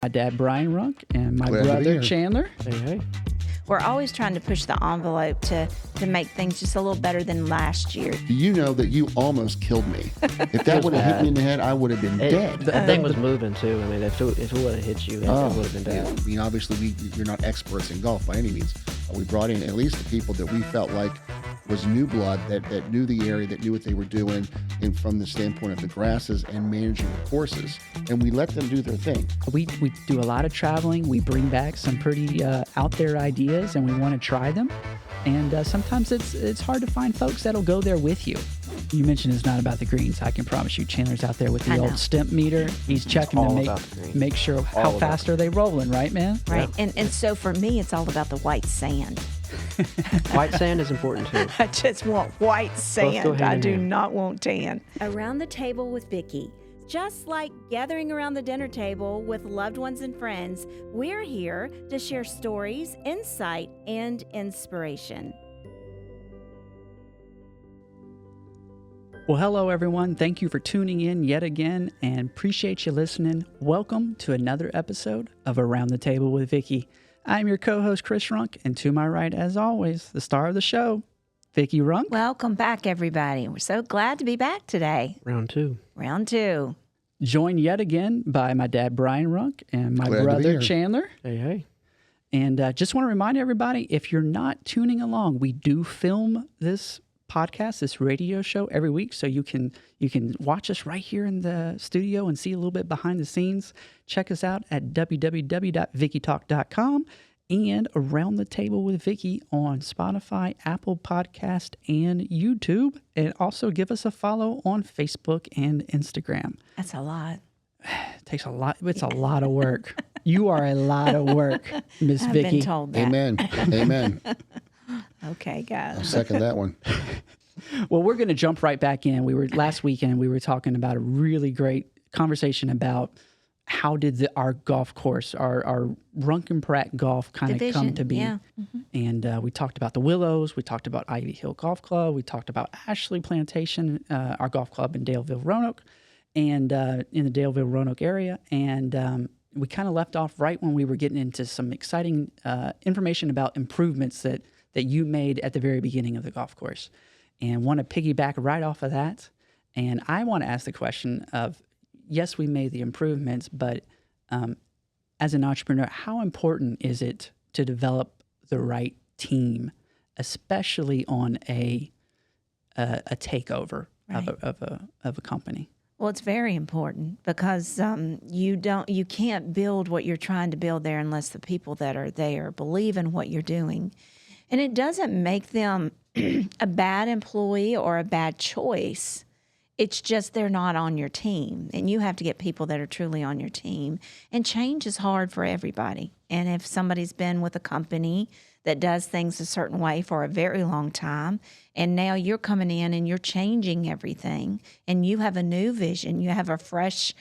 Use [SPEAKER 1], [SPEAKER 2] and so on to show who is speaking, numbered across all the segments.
[SPEAKER 1] My dad, Brian Runk, and my
[SPEAKER 2] Glad to be
[SPEAKER 1] brother,
[SPEAKER 2] here.
[SPEAKER 1] Chandler.
[SPEAKER 3] Hey.
[SPEAKER 4] We're always trying to push the envelope to make things just a little better than last year.
[SPEAKER 2] Do you know that you almost killed me? If that would have hit me in the head, I would have been dead.
[SPEAKER 3] The thing was moving too. I mean, if it would have hit you, it would have been
[SPEAKER 2] Yeah.
[SPEAKER 3] dead.
[SPEAKER 2] I mean, obviously, you're not experts in golf by any means. We brought in at least the people that we felt like was new blood, that knew the area, that knew what they were doing, and from the standpoint of the grasses and managing the courses. And we let them do their thing.
[SPEAKER 1] We do a lot of traveling. We bring back some pretty out there ideas, and we want to try them. And sometimes it's hard to find folks that'll go there with you. You mentioned it's not about the greens. I can promise you, Chandler's out there with the old stimp meter. He's checking to make sure how fast are they rolling, right, man?
[SPEAKER 4] Right. Yeah. And so for me, it's all about the white sand.
[SPEAKER 3] White sand is important too.
[SPEAKER 4] I just want white sand. I do not want tan.
[SPEAKER 5] Around the Table with Vickie. Just like gathering around the dinner table with loved ones and friends, we're here to share stories, insight, and inspiration.
[SPEAKER 1] Well, hello, everyone. Thank you for tuning in yet again and appreciate you listening. Welcome to another episode of Around the Table with Vickie. I'm your co-host, Chris Runk, and to my right, as always, the star of the show, Vickie Runk.
[SPEAKER 4] Welcome back, everybody. We're so glad to be back today.
[SPEAKER 3] Round two.
[SPEAKER 1] Joined yet again by my dad, Brian Runk, and my brother, Chandler.
[SPEAKER 3] Hey.
[SPEAKER 1] And just want to remind everybody, if you're not tuning along, we do film this podcast, this radio show every week, so you can watch us right here in the studio and see a little bit behind the scenes. Check us out at www.vickietalk.com and Around the Table with Vickie on Spotify, Apple Podcast, and YouTube. And also give us a follow on Facebook and Instagram.
[SPEAKER 4] That's a lot.
[SPEAKER 1] It takes a lot. It's a lot of work. You are a lot of work, Miss Vickie.
[SPEAKER 4] I've been told that.
[SPEAKER 2] Amen.
[SPEAKER 4] Okay, guys.
[SPEAKER 2] I'll second that one.
[SPEAKER 1] Well, we're going to jump right back in. Last weekend, we were talking about a really great conversation about how did our golf course, our Runk and Pratt golf kind of come to be.
[SPEAKER 4] Yeah. Mm-hmm.
[SPEAKER 1] And we talked about the Willows. We talked about Ivy Hill Golf Club. We talked about Ashley Plantation, our golf club in Daleville, Roanoke, and in the Daleville, Roanoke area. And we kind of left off right when we were getting into some exciting information about improvements that you made at the very beginning of the golf course, and want to piggyback right off of that. And I want to ask the question of, yes, we made the improvements, but as an entrepreneur, how important is it to develop the right team, especially on a takeover of a company?
[SPEAKER 4] Well, it's very important because you can't build what you're trying to build there unless the people that are there believe in what you're doing. And it doesn't make them a bad employee or a bad choice. It's just they're not on your team. And you have to get people that are truly on your team. And change is hard for everybody. And if somebody's been with a company that does things a certain way for a very long time, and now you're coming in and you're changing everything, and you have a new vision, you have a fresh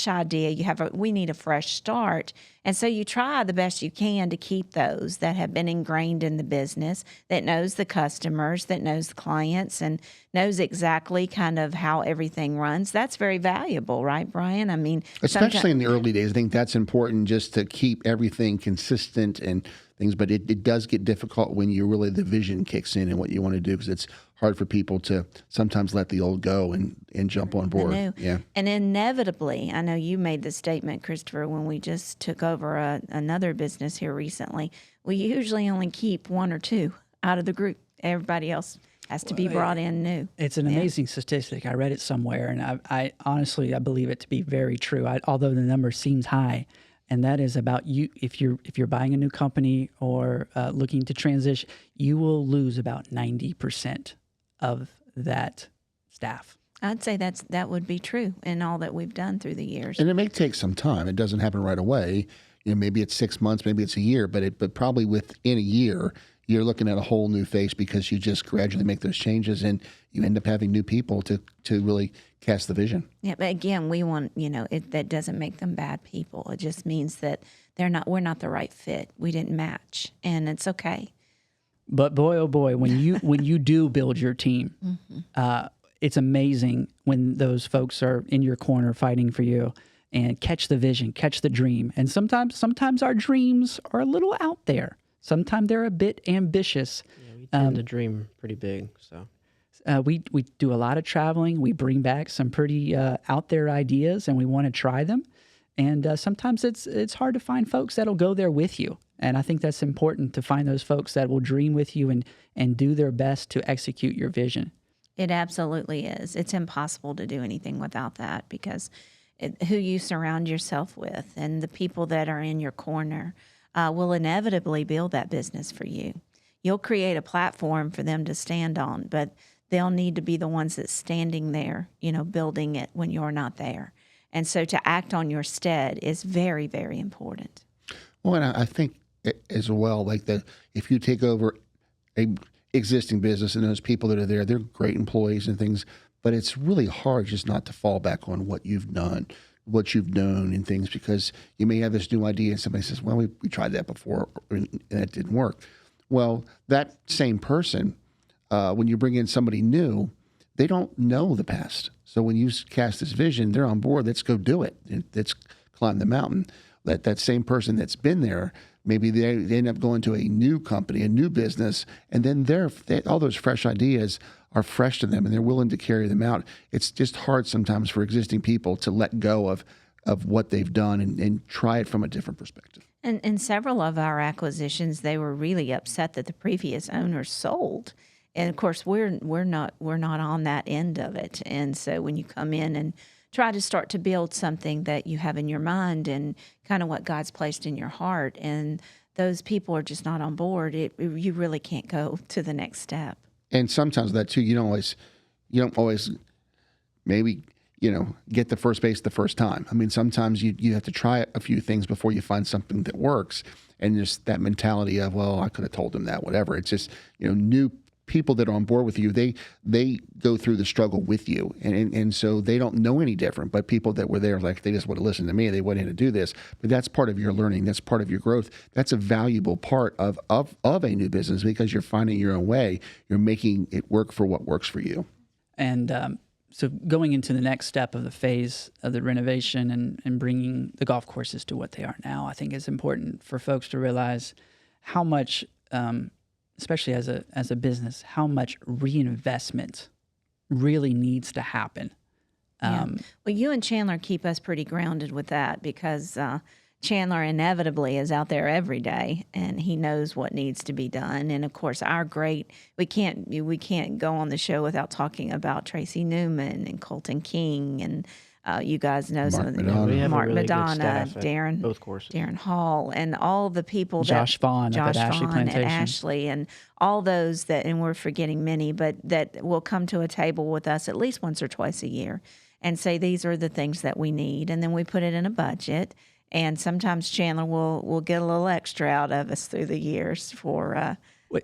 [SPEAKER 4] idea, we need a fresh start. And so you try the best you can to keep those that have been ingrained in the business, that knows the customers, that knows the clients, and knows exactly kind of how everything runs. That's very valuable, right, Brian? I mean,
[SPEAKER 2] especially in the early days, I think that's important, just to keep everything consistent and things. But it does get difficult when the vision kicks in and what you want to do, because it's hard for people to sometimes let the old go and jump on board. Yeah.
[SPEAKER 4] And inevitably, I know you made the statement, Christopher, when we just took over another business here recently, we usually only keep one or two out of the group. Everybody else has to be brought in new.
[SPEAKER 1] It's an amazing statistic. I read it somewhere, and I honestly, I believe it to be very true, although the number seems high. And that is about you. If you're buying a new company or looking to transition, you will lose about 90% of that staff.
[SPEAKER 4] I'd say that would be true in all that we've done through the years.
[SPEAKER 2] And it may take some time. It doesn't happen right away. Maybe it's 6 months, maybe it's a year, but probably within a year, you're looking at a whole new face, because you just gradually make those changes and you end up having new people to really cast the vision.
[SPEAKER 4] Yeah, but again, we want, that doesn't make them bad people. It just means that we're not the right fit. We didn't match, and it's okay.
[SPEAKER 1] But boy, oh boy, when you do build your team, it's amazing when those folks are in your corner fighting for you. and catch the vision, catch the dream. And sometimes our dreams are a little out there. Sometimes they're a bit ambitious.
[SPEAKER 3] Yeah, we tend to dream pretty big. So
[SPEAKER 1] We do a lot of traveling. We bring back some pretty out there ideas, and we want to try them. And sometimes it's hard to find folks that'll go there with you. And I think that's important, to find those folks that will dream with you and do their best to execute your vision.
[SPEAKER 4] It absolutely is. It's impossible to do anything without that, because who you surround yourself with and the people that are in your corner will inevitably build that business for you. You'll create a platform for them to stand on, but they'll need to be the ones that's standing there, building it when you're not there. And so to act on your stead is very, very important.
[SPEAKER 2] Well, and I think as well, like if you take over a existing business and those people that are there, they're great employees and things, but it's really hard just not to fall back on what you've done, what you've known and things, because you may have this new idea and somebody says, well, we tried that before and that didn't work. Well, that same person, when you bring in somebody new, they don't know the past. So when you cast this vision, they're on board. Let's go do it. Let's climb the mountain. That same person that's been there, maybe they end up going to a new company, a new business, and then all those fresh ideas are fresh to them, and they're willing to carry them out. It's just hard sometimes for existing people to let go of what they've done and try it from a different perspective.
[SPEAKER 4] And in several of our acquisitions, they were really upset that the previous owners sold. And of course, we're not on that end of it. And so when you come in and try to start to build something that you have in your mind and kind of what God's placed in your heart, and those people are just not on board, you really can't go to the next step.
[SPEAKER 2] And sometimes that too, you don't always maybe get the first base the first time. I mean, sometimes you have to try a few things before you find something that works. And just that mentality of, well, I could have told them that, whatever. It's just new people that are on board with you, they go through the struggle with you, and so they don't know any different. But people that were there, like, they just would have listened to me, they went in to do this. But that's part of your learning. That's part of your growth. That's a valuable part of a new business, because you're finding your own way. You're making it work for what works for you.
[SPEAKER 1] And so going into the next step of the phase of the renovation and bringing the golf courses to what they are now, I think it's important for folks to realize how much, especially as a business, how much reinvestment really needs to happen.
[SPEAKER 4] Well, you and Chandler keep us pretty grounded with that, because Chandler inevitably is out there every day, and he knows what needs to be done. And of course, we can't go on the show without talking about Tracy Newman and Colton King, and you guys know some of the
[SPEAKER 3] We have
[SPEAKER 4] Mark
[SPEAKER 3] a really good
[SPEAKER 4] Madonna,
[SPEAKER 3] staff at
[SPEAKER 4] Darren,
[SPEAKER 3] both courses.
[SPEAKER 4] Darren Hall, and all the people
[SPEAKER 1] Josh Vaughn up at Ashley Plantation.
[SPEAKER 4] and Ashley, and all those and we're forgetting many, but that will come to a table with us at least once or twice a year and say, these are the things that we need. And then we put it in a budget. And sometimes Chandler will get a little extra out of us through the years for.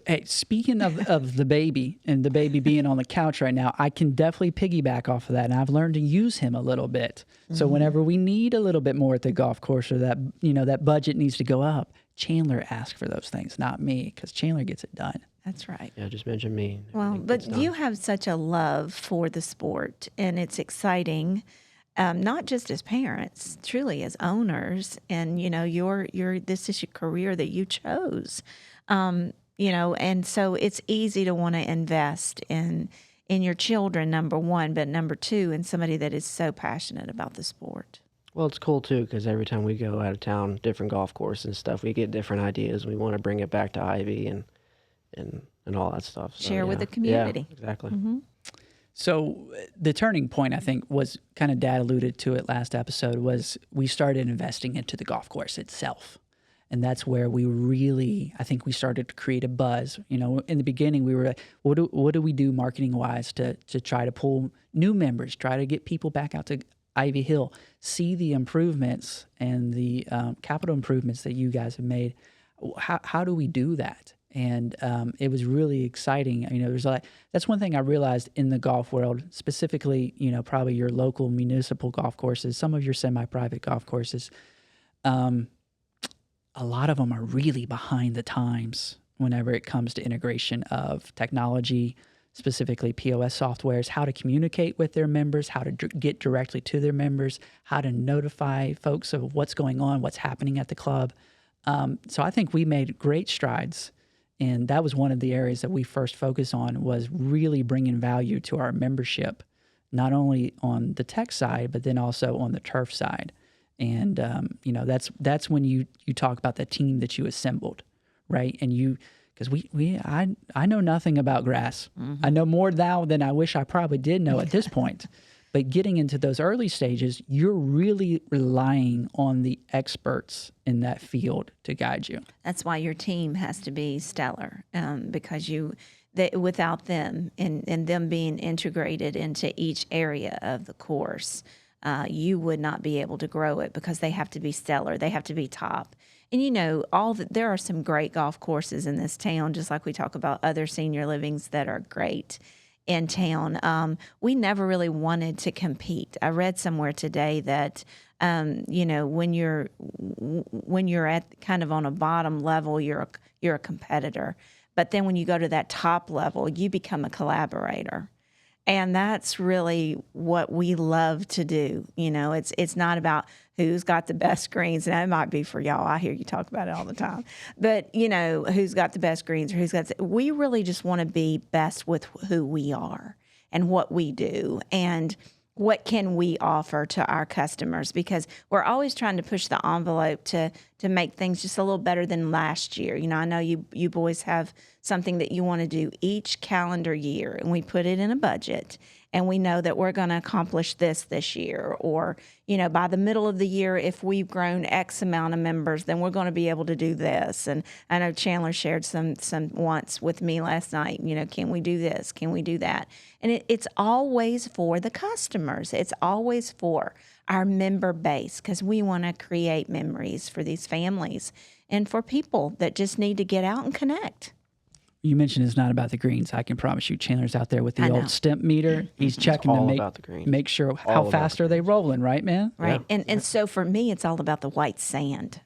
[SPEAKER 1] Hey, speaking of the baby and the baby being on the couch right now, I can definitely piggyback off of that, and I've learned to use him a little bit. Mm-hmm. So whenever we need a little bit more at the golf course, or that budget needs to go up, Chandler asks for those things, not me, because Chandler gets it done.
[SPEAKER 4] That's right.
[SPEAKER 3] Yeah, just mention me.
[SPEAKER 4] Well, but you have such a love for the sport, and it's exciting. Not just as parents, truly as owners, and this is your career that you chose, and so it's easy to want to invest in your children, number one, but number two, in somebody that is so passionate about the sport.
[SPEAKER 3] Well, it's cool too, because every time we go out of town, different golf course and stuff, we get different ideas. We want to bring it back to Ivy and all that stuff. So,
[SPEAKER 4] share with the community.
[SPEAKER 3] Yeah, exactly.
[SPEAKER 4] Mm-hmm.
[SPEAKER 1] So the turning point, I think, was kind of Dad alluded to it last episode, was we started investing into the golf course itself. And that's where I think we started to create a buzz. In the beginning, we were like, what do we do marketing-wise to try to pull new members, try to get people back out to Ivy Hill, see the improvements and the capital improvements that you guys have made. How do we do that? And it was really exciting. That's one thing I realized in the golf world, specifically, probably your local municipal golf courses, some of your semi-private golf courses. A lot of them are really behind the times whenever it comes to integration of technology, specifically POS softwares, how to communicate with their members, how to get directly to their members, how to notify folks of what's going on, what's happening at the club. So I think we made great strides. And that was one of the areas that we first focused on, was really bringing value to our membership, not only on the tech side, but then also on the turf side. And, that's when you talk about the team that you assembled, right? And because I know nothing about grass. I know more now than I wish I probably did know at this point. But getting into those early stages, you're really relying on the experts in that field to guide you.
[SPEAKER 4] That's why your team has to be stellar, because without them and them being integrated into each area of the course, you would not be able to grow it, because they have to be stellar. They have to be top. And there are some great golf courses in this town, just like we talk about other senior livings that are great in town. We never really wanted to compete. I read somewhere today that when you're at kind of on a bottom level, you're a competitor, but then when you go to that top level, you become a collaborator. And that's really what we love to do. It's not about who's got the best greens. And that might be for y'all. I hear you talk about it all the time. But, who's got the best greens, or we really just want to be best with who we are and what we do. And what can we offer to our customers? Because we're always trying to push the envelope to make things just a little better than last year. I know you boys have something that you want to do each calendar year, and we put it in a budget, and we know that we're going to accomplish this year. Or, by the middle of the year, if we've grown X amount of members, then we're going to be able to do this. And I know Chandler shared some once with me last night, can we do this? Can we do that? And it's always for the customers. It's always for our member base, because we want to create memories for these families and for people that just need to get out and connect.
[SPEAKER 1] You mentioned it's not about the greens. I can promise you, Chandler's out there with the old stimp meter. He's checking to make sure how fast are they rolling, right, man?
[SPEAKER 4] Right. Yeah. And so for me, it's all about the white sand.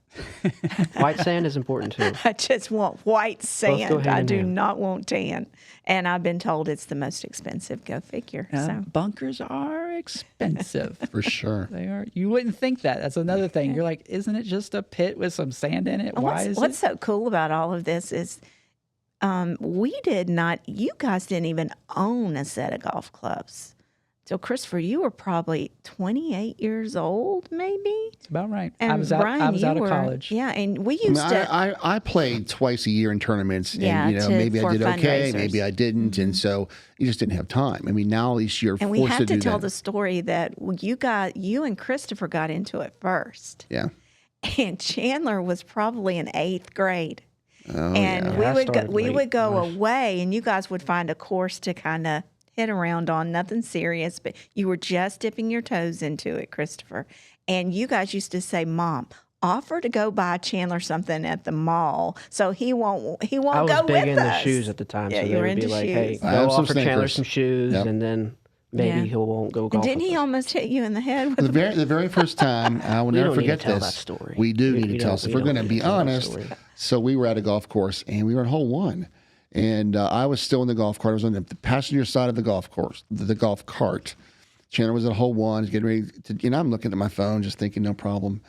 [SPEAKER 3] White sand is important too.
[SPEAKER 4] I just want white sand. I do not want tan. And I've been told it's the most expensive. Go figure. So
[SPEAKER 1] bunkers are expensive.
[SPEAKER 2] For sure.
[SPEAKER 1] They are. You wouldn't think that. That's another thing. You're like, isn't it just a pit with some sand in it?
[SPEAKER 4] What's so cool about all of this is you guys didn't even own a set of golf clubs. So, Christopher, you were probably 28 years old, maybe?
[SPEAKER 1] That's about right.
[SPEAKER 4] And
[SPEAKER 1] I was
[SPEAKER 4] Brian,
[SPEAKER 1] out of college.
[SPEAKER 4] Yeah, and we used to...
[SPEAKER 2] I played twice a year in tournaments, and maybe I did okay, maybe I didn't, and so you just didn't have time. I mean, now at least you're forced to do that.
[SPEAKER 4] And we have to tell the story that you and Christopher got into it first.
[SPEAKER 2] Yeah.
[SPEAKER 4] And Chandler was probably in 8th grade.
[SPEAKER 2] Oh,
[SPEAKER 4] and
[SPEAKER 2] yeah.
[SPEAKER 4] we would go away, and you guys would find a course to kind of hit around on, nothing serious, but you were just dipping your toes into it, Christopher. And you guys used to say, Mom, offer to go buy Chandler something at the mall so he won't go with us.
[SPEAKER 3] I was big into shoes at the time,
[SPEAKER 4] Yeah,
[SPEAKER 3] so
[SPEAKER 4] you
[SPEAKER 3] they
[SPEAKER 4] were
[SPEAKER 3] would be
[SPEAKER 4] into
[SPEAKER 3] like,
[SPEAKER 4] shoes.
[SPEAKER 3] hey,
[SPEAKER 2] I
[SPEAKER 3] go
[SPEAKER 2] have some
[SPEAKER 3] offer Chandler
[SPEAKER 2] sneakers.
[SPEAKER 3] some shoes,
[SPEAKER 2] Yep.
[SPEAKER 3] and then maybe he won't go golf.
[SPEAKER 4] And didn't
[SPEAKER 3] with
[SPEAKER 4] he
[SPEAKER 3] us.
[SPEAKER 4] almost hit you in the head with
[SPEAKER 2] The very first time, I will
[SPEAKER 3] We
[SPEAKER 2] never
[SPEAKER 3] don't need to
[SPEAKER 2] forget
[SPEAKER 3] tell
[SPEAKER 2] this.
[SPEAKER 3] that story.
[SPEAKER 2] We do
[SPEAKER 3] We
[SPEAKER 2] need to tell
[SPEAKER 3] don't-
[SPEAKER 2] us. If
[SPEAKER 3] we
[SPEAKER 2] we're
[SPEAKER 3] don't
[SPEAKER 2] going to
[SPEAKER 3] need
[SPEAKER 2] be
[SPEAKER 3] to tell that
[SPEAKER 2] honest,
[SPEAKER 3] story.
[SPEAKER 2] so we were at a golf course, and we were on hole 1. And I was still in the golf cart. I was on the passenger side of the golf course, the golf cart. Chandler was at hole 1. He's getting ready to, I'm looking at my phone, just thinking, no problem.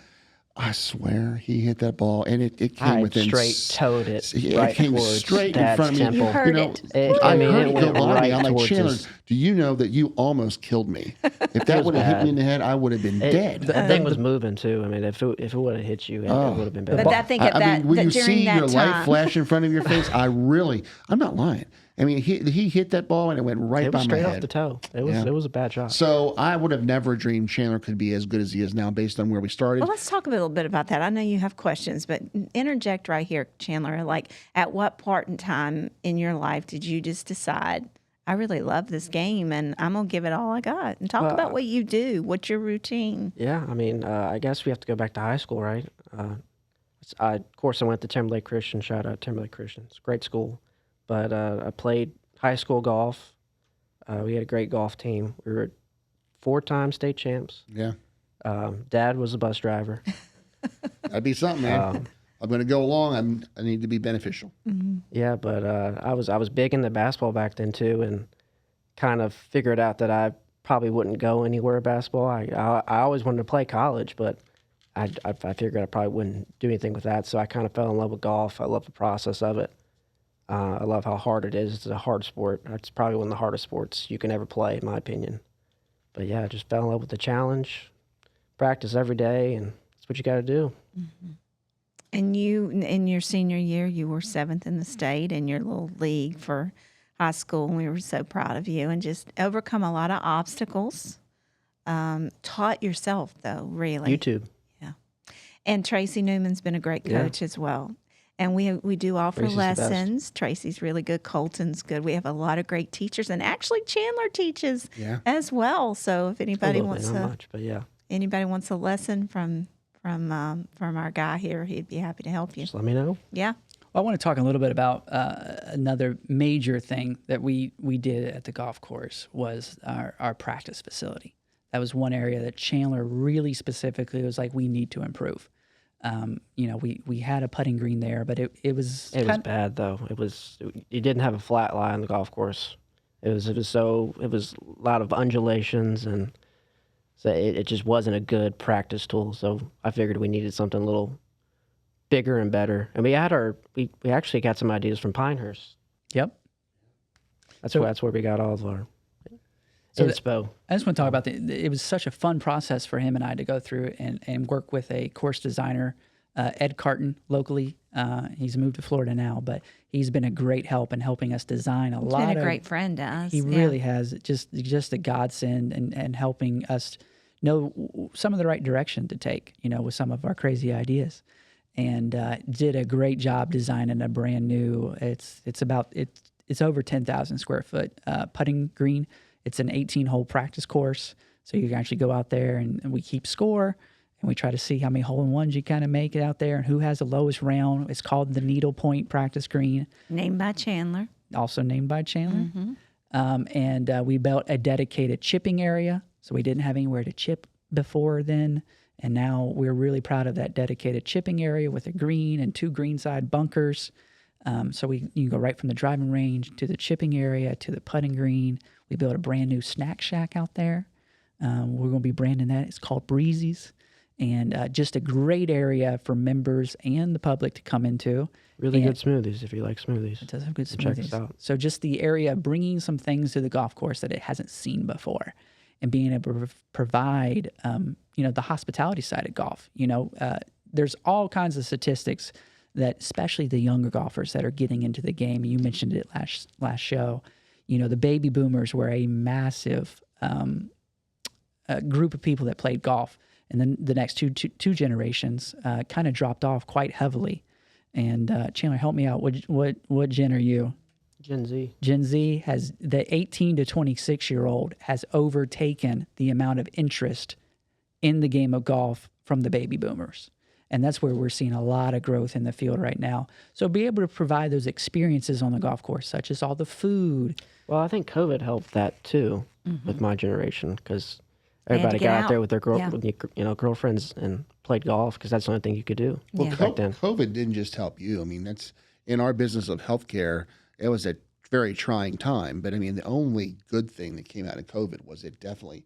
[SPEAKER 2] I swear he hit that ball, and it came
[SPEAKER 3] I
[SPEAKER 2] within
[SPEAKER 3] straight towed it.
[SPEAKER 2] It came
[SPEAKER 3] towards
[SPEAKER 2] straight in
[SPEAKER 3] Dad's
[SPEAKER 2] front of me.
[SPEAKER 3] temple.
[SPEAKER 4] You heard it.
[SPEAKER 2] I
[SPEAKER 3] I mean,
[SPEAKER 2] heard
[SPEAKER 3] it
[SPEAKER 2] it go
[SPEAKER 3] went
[SPEAKER 2] by me.
[SPEAKER 3] right
[SPEAKER 2] I'm like,
[SPEAKER 3] towards
[SPEAKER 2] Chandler,
[SPEAKER 3] his-
[SPEAKER 2] do you know that you almost killed me? If that would have hit me in the head, I would have been dead.
[SPEAKER 3] The thing was moving too. I mean, if it would have hit you, it would have been bad.
[SPEAKER 4] But I think at that,
[SPEAKER 2] when you
[SPEAKER 4] during
[SPEAKER 2] see
[SPEAKER 4] that
[SPEAKER 2] your light
[SPEAKER 4] time,
[SPEAKER 2] flash in front of your face, I'm not lying. I mean, he hit that ball and it went right
[SPEAKER 3] it
[SPEAKER 2] by
[SPEAKER 3] was
[SPEAKER 2] my
[SPEAKER 3] straight
[SPEAKER 2] head.
[SPEAKER 3] off the toe. It was a bad shot.
[SPEAKER 2] So I would have never dreamed Chandler could be as good as he is now, based on where we started.
[SPEAKER 4] Well, let's talk a little bit about that. I know you have questions, but interject right here, Chandler. Like, at what part in time in your life did you just decide, I really love this game and I'm going to give it all I got? And talk about what you do. What's your routine?
[SPEAKER 3] Yeah, I mean, I guess we have to go back to high school, right? Of course, I went to Timberlake Christian. Shout out Timberlake Christian. It's a great school. But I played high school golf. We had a great golf team. We were 4-time state champs.
[SPEAKER 2] Yeah.
[SPEAKER 3] Dad was a bus driver.
[SPEAKER 2] That'd be something, man. I'm going to go along. I need to be beneficial.
[SPEAKER 3] Yeah, but I was big into basketball back then too, and kind of figured out that I probably wouldn't go anywhere basketball. I always wanted to play college, but I figured I probably wouldn't do anything with that. So I kind of fell in love with golf. I love the process of it. I love how hard it is. It's a hard sport. It's probably one of the hardest sports you can ever play, in my opinion. But yeah, I just fell in love with the challenge. Practice every day, and that's what you got to do.
[SPEAKER 4] And you, in your senior year, you were 7th in the state in your little league for high school, and we were so proud of you. And just overcome a lot of obstacles. Taught yourself, though, really.
[SPEAKER 3] YouTube.
[SPEAKER 4] Yeah. And Tracy Newman's been a great coach as well. And we do offer
[SPEAKER 3] Tracy's the best.
[SPEAKER 4] lessons. Tracy's really good. Colton's good. We have a lot of great teachers, and actually Chandler teaches as well. So if anybody wants
[SPEAKER 3] not much, but yeah,
[SPEAKER 4] anybody wants a lesson from our guy here, he'd be happy to help you.
[SPEAKER 3] just let me know.
[SPEAKER 4] Yeah.
[SPEAKER 1] Well, I want to talk a little bit about another major thing that we did at the golf course was our practice facility. That was one area that Chandler really specifically was like, we need to improve. We had a putting green there, but it was
[SPEAKER 3] Bad though. You didn't have a flat lie on the golf course. It was a lot of undulations, and so it just wasn't a good practice tool. So I figured we needed something a little bigger and better. And we actually got some ideas from Pinehurst.
[SPEAKER 1] Yep.
[SPEAKER 3] That's where we got all of our inspo.
[SPEAKER 1] I just want to talk about it was such a fun process for him and I to go through and work with a course designer, Ed Carton, locally. He's moved to Florida now, but he's been a great help in helping us design a lot.
[SPEAKER 4] He's been a great friend to us.
[SPEAKER 1] He really has. Just a godsend and helping us know some of the right direction to take, with some of our crazy ideas. And did a great job designing a brand new, it's over 10,000 square foot putting green. It's an 18-hole practice course, so you can actually go out there and we keep score, and we try to see how many hole-in-ones you kind of make it out there and who has the lowest round. It's called the Needle Point Practice Green.
[SPEAKER 4] Named by Chandler.
[SPEAKER 1] Also named by Chandler. And we built a dedicated chipping area, so we didn't have anywhere to chip before then, and now we're really proud of that dedicated chipping area with a green and 2 greenside bunkers. So you can go right from the driving range to the chipping area to the putting green. We built a brand new snack shack out there. We're going to be branding that. It's called Breezy's. And just a great area for members and the public to come into.
[SPEAKER 3] Really good smoothies if you like smoothies.
[SPEAKER 1] It does have good smoothies.
[SPEAKER 3] Check us out.
[SPEAKER 1] So just the area bringing some things to the golf course that it hasn't seen before, and being able to provide, the hospitality side of golf. There's all kinds of statistics that, especially the younger golfers that are getting into the game. You mentioned it last show. The baby boomers were a massive group of people that played golf, and then the next two generations kind of dropped off quite heavily. And Chandler, help me out. What gen are you?
[SPEAKER 3] Gen Z.
[SPEAKER 1] Gen Z has the 18 to 26-year-old has overtaken the amount of interest in the game of golf from the baby boomers. And that's where we're seeing a lot of growth in the field right now. So be able to provide those experiences on the golf course, such as all the food.
[SPEAKER 3] Well, I think COVID helped that too with my generation, because
[SPEAKER 4] They had to
[SPEAKER 3] everybody
[SPEAKER 4] get
[SPEAKER 3] got out there
[SPEAKER 4] out.
[SPEAKER 3] with their girlfriends and played golf, because that's the only thing you could do back then.
[SPEAKER 2] COVID didn't just help you. I mean, that's in our business of healthcare. It was a very trying time, but I mean, the only good thing that came out of COVID was it definitely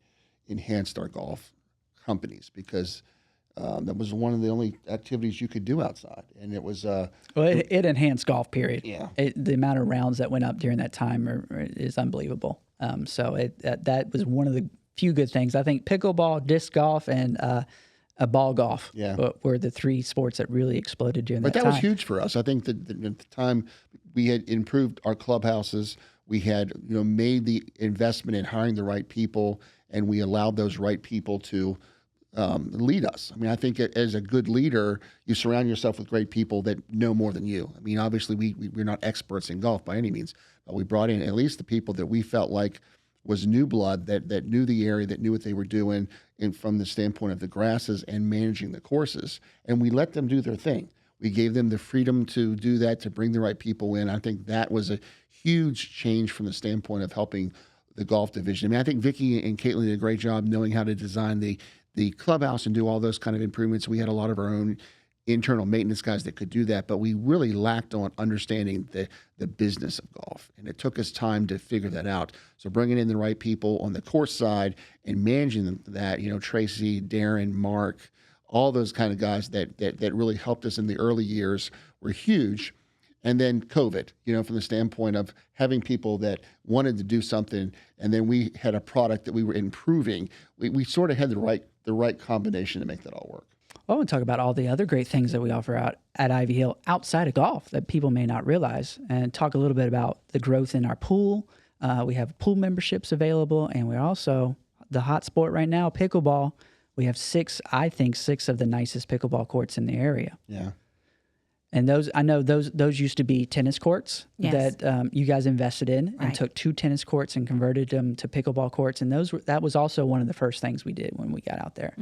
[SPEAKER 2] enhanced our golf companies, because that was one of the only activities you could do outside, and it was.
[SPEAKER 1] Well, it enhanced golf. Period.
[SPEAKER 2] Yeah.
[SPEAKER 1] The amount of rounds that went up during that time is unbelievable. So that was one of the few good things. I think pickleball, disc golf, and a ball golf were the 3 sports that really exploded during that time.
[SPEAKER 2] But that was huge for us. I think that at the time we had improved our clubhouses. We had made the investment in hiring the right people, and we allowed those right people to lead us. I mean, I think as a good leader, you surround yourself with great people that know more than you. I mean, obviously we're not experts in golf by any means, but we brought in at least the people that we felt like was new blood, that knew the area, that knew what they were doing, and from the standpoint of the grasses and managing the courses. And we let them do their thing. We gave them the freedom to do that, to bring the right people in. I think that was a huge change from the standpoint of helping the golf division. I mean, I think Vickie and Caitlin did a great job knowing how to design the clubhouse and do all those kind of improvements. We had a lot of our own internal maintenance guys that could do that, but we really lacked on understanding the business of golf, and it took us time to figure that out. So bringing in the right people on the course side and managing that, Tracy, Darren, Mark, all those kind of guys that really helped us in the early years were huge. And then COVID, from the standpoint of having people that wanted to do something, and then we had a product that we were improving. We sort of had the right combination to make that all work.
[SPEAKER 1] Well, I want to talk about all the other great things that we offer out at Ivy Hill outside of golf that people may not realize, and talk a little bit about the growth in our pool. We have pool memberships available, and we're also the hot sport right now, pickleball. We have six of the nicest pickleball courts in the area.
[SPEAKER 2] Yeah.
[SPEAKER 1] And those used to be tennis courts
[SPEAKER 4] Yes.
[SPEAKER 1] that you guys invested in, and
[SPEAKER 4] Right.
[SPEAKER 1] took 2 tennis courts and converted them to pickleball courts. And that was also one of the first things we did when we got out there.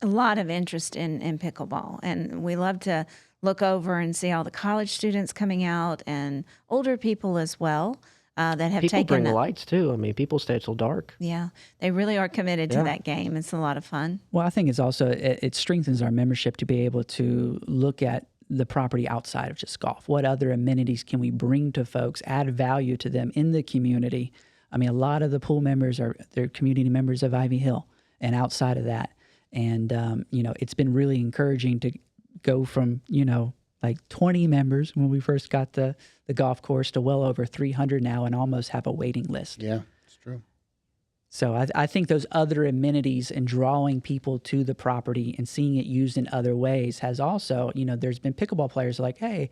[SPEAKER 4] A lot of interest in pickleball, and we love to look over and see all the college students coming out and older people as well that have
[SPEAKER 3] People
[SPEAKER 4] taken
[SPEAKER 3] bring
[SPEAKER 4] it.
[SPEAKER 3] lights too. I mean, people stay till dark.
[SPEAKER 4] Yeah, they really are committed to
[SPEAKER 3] Yeah.
[SPEAKER 4] that game. It's a lot of fun.
[SPEAKER 1] Well, I think it's also, it strengthens our membership to be able to look at the property outside of just golf. What other amenities can we bring to folks, add value to them in the community? I mean, a lot of the pool members they're community members of Ivy Hill and outside of that. And, it's been really encouraging to go from, like 20 members when we first got the golf course to well over 300 now, and almost have a waiting list.
[SPEAKER 2] Yeah, it's true.
[SPEAKER 1] So I think those other amenities and drawing people to the property and seeing it used in other ways has also, there's been pickleball players like, hey,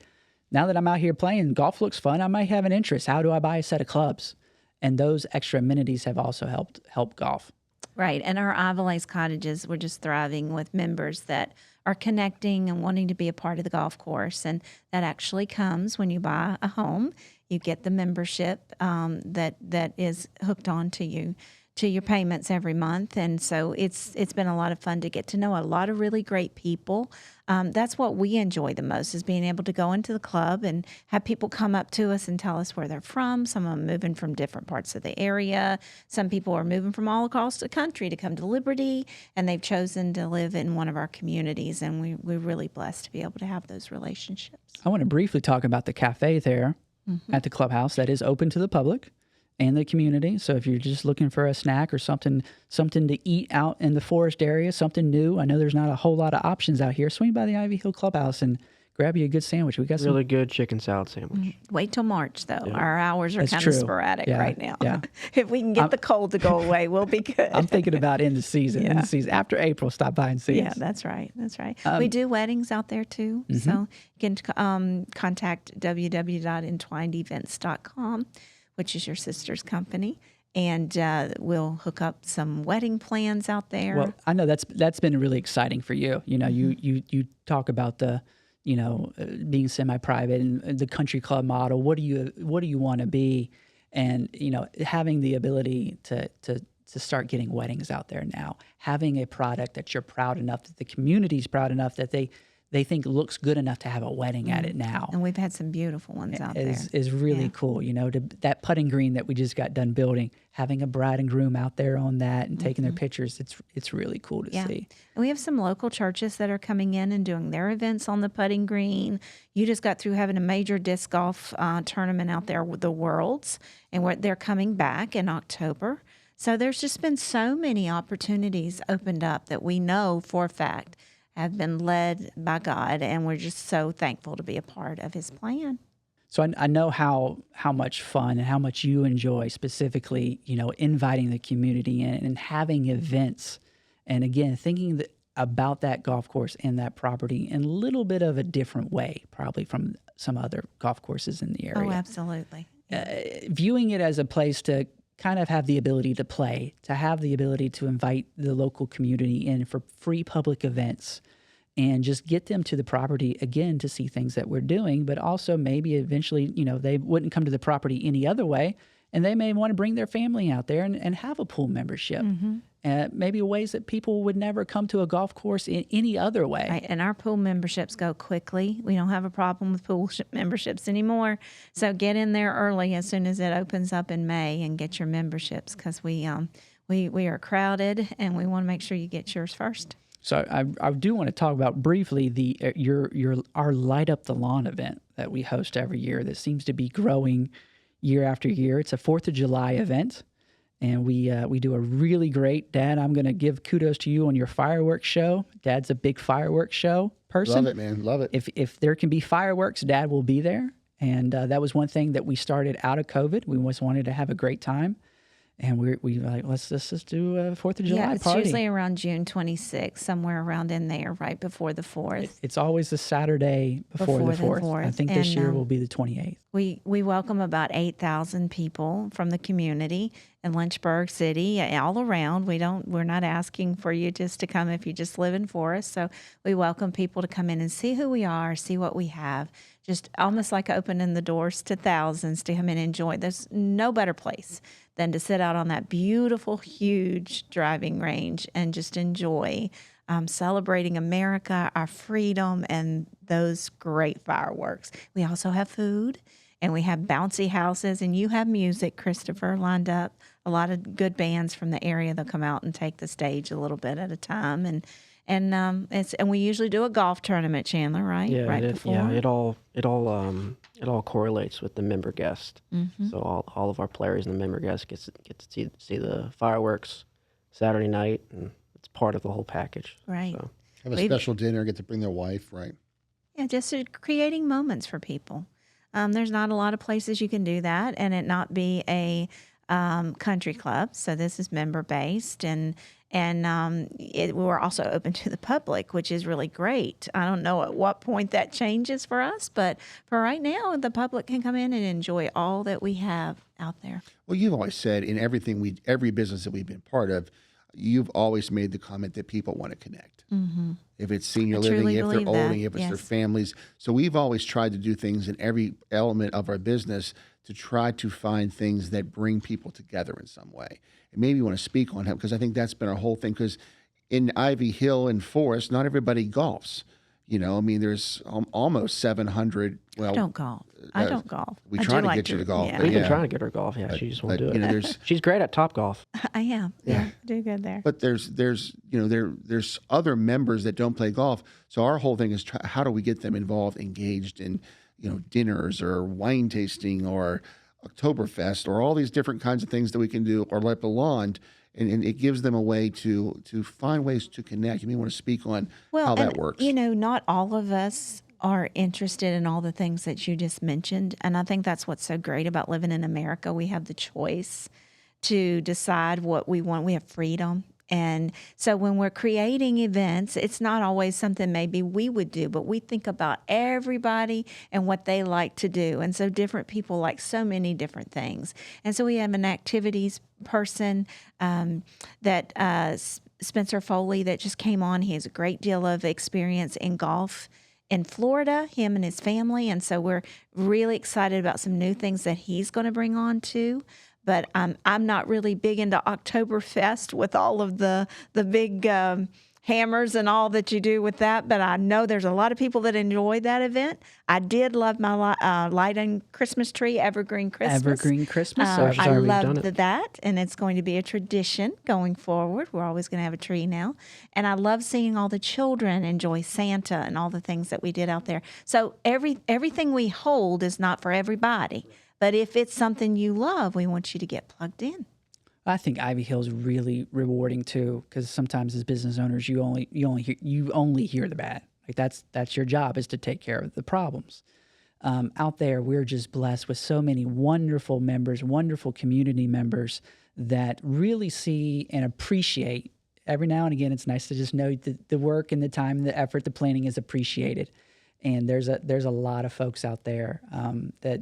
[SPEAKER 1] now that I'm out here playing, golf looks fun, I might have an interest. How do I buy a set of clubs? And those extra amenities have also helped golf.
[SPEAKER 4] Right. And our Avalais cottages, we're just thriving with members that are connecting and wanting to be a part of the golf course. And that actually comes when you buy a home. You get the membership that is hooked on to you, to your payments every month. And so it's been a lot of fun to get to know a lot of really great people. That's what we enjoy the most, is being able to go into the club and have people come up to us and tell us where they're from. Some of them moving from different parts of the area. Some people are moving from all across the country to come to Liberty, and they've chosen to live in one of our communities. And we're really blessed to be able to have those relationships.
[SPEAKER 1] I want to briefly talk about the cafe there at the clubhouse that is open to the public and the community. So if you're just looking for a snack or something to eat out in the forest area, something new, I know there's not a whole lot of options out here. Swing by the Ivy Hill Clubhouse and grab you a good sandwich. We got some
[SPEAKER 3] Really good chicken salad sandwich.
[SPEAKER 4] Wait till March, though. Our hours are
[SPEAKER 1] That's
[SPEAKER 4] kind
[SPEAKER 1] true.
[SPEAKER 4] of sporadic
[SPEAKER 1] Yeah,
[SPEAKER 4] right now.
[SPEAKER 1] yeah.
[SPEAKER 4] If we can get the cold to go away, we'll be good.
[SPEAKER 1] I'm thinking about in the season. In the season after April, stop by and see
[SPEAKER 4] Yeah,
[SPEAKER 1] us.
[SPEAKER 4] that's right. That's right. We do weddings out there too. So you can contact www.entwinedevents.com, which is your sister's company, and we'll hook up some wedding plans out there.
[SPEAKER 1] Well, I know that's been really exciting for you. You talk about the being semi-private and the country club model. What do you want to be? And having the ability to start getting weddings out there now, having a product that you're proud enough, that the community's proud enough that they think looks good enough to have a wedding at it now.
[SPEAKER 4] And we've had some beautiful ones out there.
[SPEAKER 1] Is really cool. That putting green that we just got done building, having a bride and groom out there on that and taking their pictures, it's really cool to see.
[SPEAKER 4] And we have some local churches that are coming in and doing their events on the putting green. You just got through having a major disc golf tournament out there with the Worlds, and they're coming back in October. So there's just been so many opportunities opened up that we know for a fact have been led by God, and we're just so thankful to be a part of His plan.
[SPEAKER 1] So I know how much fun and how much you enjoy specifically, inviting the community in and having events, and again thinking about that golf course and that property in a little bit of a different way, probably from some other golf courses in the area.
[SPEAKER 4] Oh, absolutely.
[SPEAKER 1] Viewing it as a place to kind of have the ability to play, to have the ability to invite the local community in for free public events, and just get them to the property again to see things that we're doing, but also maybe eventually, they wouldn't come to the property any other way, and they may want to bring their family out there and have a pool membership. Maybe ways that people would never come to a golf course in any other way.
[SPEAKER 4] Right, and our pool memberships go quickly. We don't have a problem with pool memberships anymore. So get in there early as soon as it opens up in May and get your memberships, because we are crowded and we want to make sure you get yours first.
[SPEAKER 1] So I do want to talk about briefly our Light Up the Lawn event that we host every year that seems to be growing year after year. It's a 4th of July event, and we do a really great. Dad, I'm going to give kudos to you on your fireworks show. Dad's a big fireworks show person.
[SPEAKER 2] Love it, man. Love it.
[SPEAKER 1] If there can be fireworks, Dad will be there. And that was one thing that we started out of COVID. We just wanted to have a great time. And we were like, let's just do a 4th of July
[SPEAKER 4] Yeah, it's
[SPEAKER 1] party.
[SPEAKER 4] usually around June 26th, somewhere around in there, right before the 4th.
[SPEAKER 1] It's always the Saturday before the 4th. I think this year will be the 28th.
[SPEAKER 4] We welcome about 8,000 people from the community in Lynchburg City, all around. We're not asking for you just to come if you just live in Forest. So we welcome people to come in and see who we are, see what we have. Just almost like opening the doors to thousands to come in and enjoy. There's no better place than to sit out on that beautiful, huge driving range and just enjoy celebrating America, our freedom, and those great fireworks. We also have food, and we have bouncy houses, and you have music, Christopher, lined up. A lot of good bands from the area. They'll come out and take the stage a little bit at a time, and we usually do a golf tournament, Chandler, right?
[SPEAKER 3] Yeah,
[SPEAKER 4] right before.
[SPEAKER 3] Yeah, it all correlates with the member guest.
[SPEAKER 4] Mm-hmm.
[SPEAKER 3] So all of our players and the member guests get to see the fireworks Saturday night, and it's part of the whole package.
[SPEAKER 4] Right.
[SPEAKER 3] So.
[SPEAKER 2] Have a special dinner, get to bring their wife, right?
[SPEAKER 4] Yeah, just creating moments for people. There's not a lot of places you can do that and it not be a country club. So this is member based, and we're also open to the public, which is really great. I don't know at what point that changes for us, but for right now, the public can come in and enjoy all that we have out there.
[SPEAKER 2] Well, you've always said in every business that we've been part of, you've always made the comment that people want to connect.
[SPEAKER 4] Mm-hmm.
[SPEAKER 2] If it's senior
[SPEAKER 4] I
[SPEAKER 2] living,
[SPEAKER 4] truly
[SPEAKER 2] if they're
[SPEAKER 4] believe
[SPEAKER 2] old,
[SPEAKER 4] that,
[SPEAKER 2] if it's their
[SPEAKER 4] yes.
[SPEAKER 2] families. So we've always tried to do things in every element of our business to try to find things that bring people together in some way. And maybe you want to speak on it, because I think that's been our whole thing. Because in Ivy Hill and Forest, not everybody golfs. You know, I mean, there's almost 700. Well,
[SPEAKER 4] I don't golf. I don't golf.
[SPEAKER 2] We
[SPEAKER 4] I
[SPEAKER 2] try
[SPEAKER 4] do
[SPEAKER 2] to get you to golf.
[SPEAKER 4] Yeah.
[SPEAKER 2] but
[SPEAKER 3] We've been
[SPEAKER 2] yeah.
[SPEAKER 3] trying to get her golf. Yeah, she just won't do it.
[SPEAKER 2] You know, there's
[SPEAKER 3] She's great at Top Golf.
[SPEAKER 4] I am. Yeah, do good there.
[SPEAKER 2] But there's there's other members that don't play golf. So our whole thing is how do we get them involved, engaged in dinners or wine tasting or Oktoberfest or all these different kinds of things that we can do, or Let the Lawn, and it gives them a way to find ways to connect. You may want to speak on how that works.
[SPEAKER 4] Not all of us are interested in all the things that you just mentioned, and I think that's what's so great about living in America. We have the choice to decide what we want. We have freedom. And so when we're creating events, it's not always something maybe we would do, but we think about everybody and what they like to do. And so different people like so many different things. And so we have an activities person that Spencer Foley that just came on. He has a great deal of experience in golf in Florida, him and his family. And so we're really excited about some new things that he's going to bring on too. But I'm not really big into Oktoberfest with all of the big hammers and all that you do with that. But I know there's a lot of people that enjoy that event. I did love my lighting Christmas tree, Evergreen Christmas.
[SPEAKER 1] Evergreen Christmas.
[SPEAKER 4] I
[SPEAKER 3] we've done
[SPEAKER 4] loved
[SPEAKER 3] it.
[SPEAKER 4] that, and it's going to be a tradition going forward. We're always going to have a tree now. And I love seeing all the children enjoy Santa and all the things that we did out there. So everything we hold is not for everybody. But if it's something you love, we want you to get plugged in.
[SPEAKER 1] I think Ivy Hill is really rewarding too, because sometimes as business owners, you only hear the bad. Like that's your job, is to take care of the problems. Out there, we're just blessed with so many wonderful members, wonderful community members that really see and appreciate. Every now and again, it's nice to just know that the work and the time and the effort, the planning is appreciated. And there's a lot of folks out there that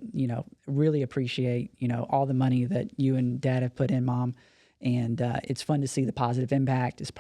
[SPEAKER 1] really appreciate all the money that you and Dad have put in, Mom, and it's fun to see the positive impact. It's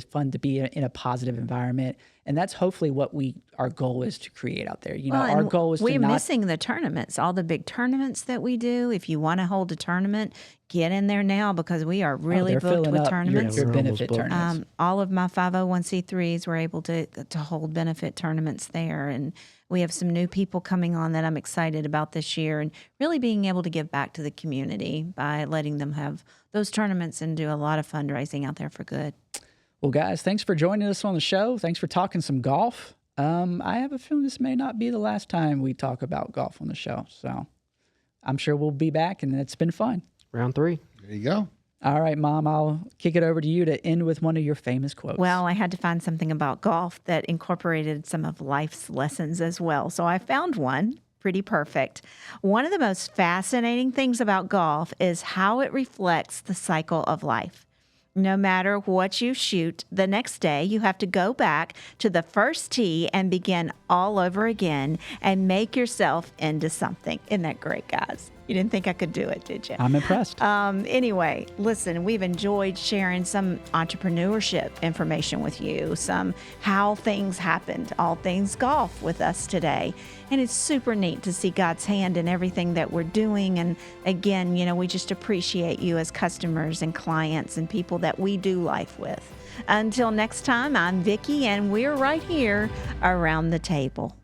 [SPEAKER 1] fun to be in a positive environment, and that's hopefully what our goal is to create out there. Our goal is
[SPEAKER 4] we're
[SPEAKER 1] to not
[SPEAKER 4] missing the tournaments, all the big tournaments that we do. If you want to hold a tournament, get in there now, because we are really
[SPEAKER 1] they're
[SPEAKER 4] booked
[SPEAKER 1] filling
[SPEAKER 4] with
[SPEAKER 1] up
[SPEAKER 4] tournaments.
[SPEAKER 1] your
[SPEAKER 3] We're almost
[SPEAKER 1] benefit
[SPEAKER 3] booked.
[SPEAKER 1] tournaments.
[SPEAKER 4] All of my 501c3s were able to hold benefit tournaments there, and we have some new people coming on that I'm excited about this year, and really being able to give back to the community by letting them have those tournaments and do a lot of fundraising out there for good.
[SPEAKER 1] Well, guys, thanks for joining us on the show. Thanks for talking some golf. I have a feeling this may not be the last time we talk about golf on the show. So I'm sure we'll be back, and it's been fun.
[SPEAKER 3] Round 3.
[SPEAKER 2] There you go.
[SPEAKER 1] All right, Mom, I'll kick it over to you to end with one of your famous quotes.
[SPEAKER 4] Well, I had to find something about golf that incorporated some of life's lessons as well. So I found one pretty perfect. One of the most fascinating things about golf is how it reflects the cycle of life. No matter what you shoot, the next day you have to go back to the first tee and begin all over again and make yourself into something. Isn't that great, guys? You didn't think I could do it, did you?
[SPEAKER 1] I'm impressed.
[SPEAKER 4] Anyway, listen, we've enjoyed sharing some entrepreneurship information with you, some how things happened, all things golf with us today. And it's super neat to see God's hand in everything that we're doing. And again, you know, we just appreciate you as customers and clients and people that we do life with. Until next time, I'm Vickie, and we're right here around the table.